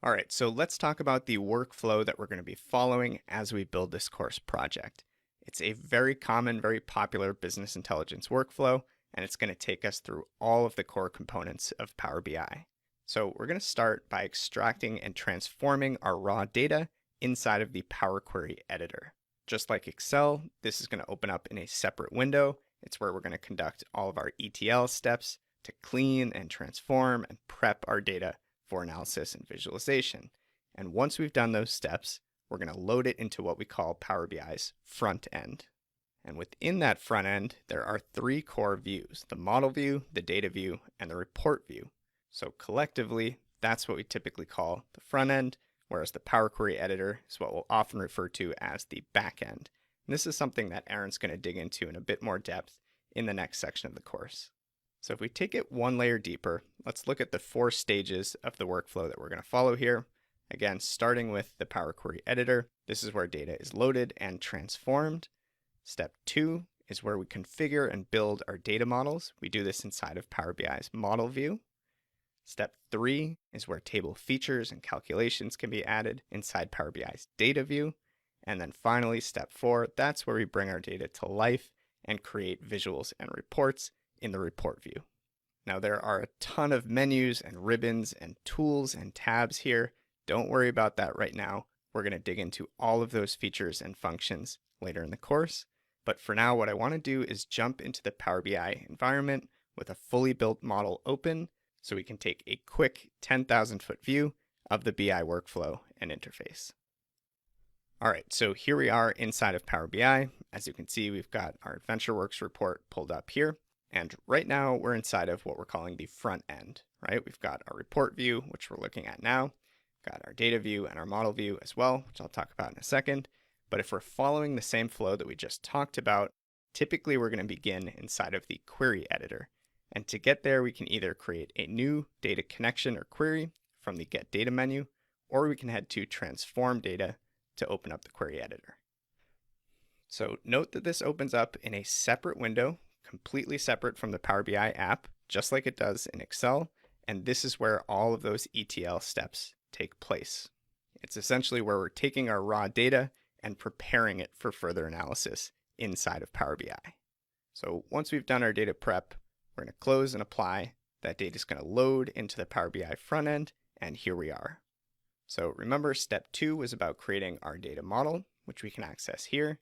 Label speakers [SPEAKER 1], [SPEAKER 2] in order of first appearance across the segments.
[SPEAKER 1] All right, so let's talk about the workflow that we're going to be following as we build this course project. It's a very common, very popular business intelligence workflow, and it's going to take us through all of the core components of Power BI. So we're going to start by extracting and transforming our raw data inside of the Power Query editor. Just like Excel, this is going to open up in a separate window. It's where we're going to conduct all of our ETL steps to clean and transform and prep our data for analysis and visualization. And once we've done those steps, we're going to load it into what we call Power BI's front end. And within that front end, there are three core views: the model view, the data view, and the report view. So collectively, that's what we typically call the front end, whereas the Power Query editor is what we'll often refer to as the back end. And this is something that Aaron's going to dig into in a bit more depth in the next section of the course. So if we take it one layer deeper, let's look at the 4 stages of the workflow that we're going to follow here. Again, starting with the Power Query editor, this is where data is loaded and transformed. Step 2 is where we configure and build our data models. We do this inside of Power BI's model view. Step 3 is where table features and calculations can be added inside Power BI's data view. And then finally, step 4, that's where we bring our data to life and create visuals and reports in the report view. Now there are a ton of menus and ribbons and tools and tabs here. Don't worry about that right now. We're going to dig into all of those features and functions later in the course. But for now, what I want to do is jump into the Power BI environment with a fully built model open so we can take a quick 10,000-foot view of the BI workflow and interface. All right, so here we are inside of Power BI. As you can see, we've got our AdventureWorks report pulled up here. And right now we're inside of what we're calling the front end, right? We've got our report view, which we're looking at now. We've got our data view and our model view as well, which I'll talk about in a second. But if we're following the same flow that we just talked about, typically we're going to begin inside of the query editor. And to get there, we can either create a new data connection or query from the Get Data menu, or we can head to Transform Data to open up the query editor. So note that this opens up in a separate window, completely separate from the Power BI app, just like it does in Excel, and this is where all of those ETL steps take place. It's essentially where we're taking our raw data and preparing it for further analysis inside of Power BI. So once we've done our data prep, we're going to close and apply. That data is going to load into the Power BI front end, and here we are. So remember, step 2 was about creating our data model, which we can access here.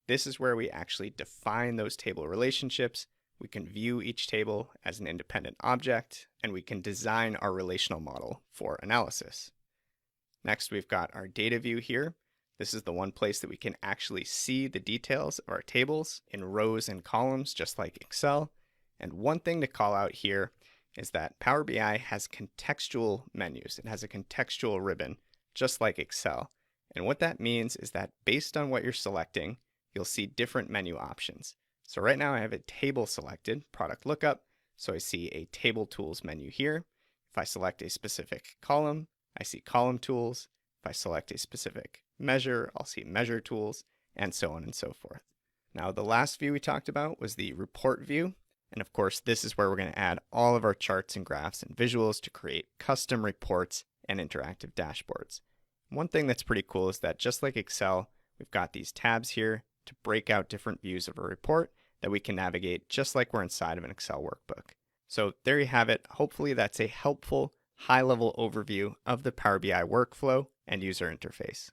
[SPEAKER 1] This is where we actually define those table relationships. We can view each table as an independent object, and we can design our relational model for analysis. Next, we've got our data view here. This is the one place that we can actually see the details of our tables in rows and columns, just like Excel. And one thing to call out here is that Power BI has contextual menus. It has a contextual ribbon, just like Excel. And what that means is that based on what you're selecting, you'll see different menu options. So right now I have a table selected, product lookup, so I see a table tools menu here. If I select a specific column, I see column tools. If I select a specific measure, I'll see measure tools, and so on and so forth. Now the last view we talked about was the report view. And of course, this is where we're going to add all of our charts and graphs and visuals to create custom reports and interactive dashboards. One thing that's pretty cool is that just like Excel, we've got these tabs here to break out different views of a report that we can navigate just like we're inside of an Excel workbook. So there you have it. Hopefully that's a helpful high-level overview of the Power BI workflow and user interface.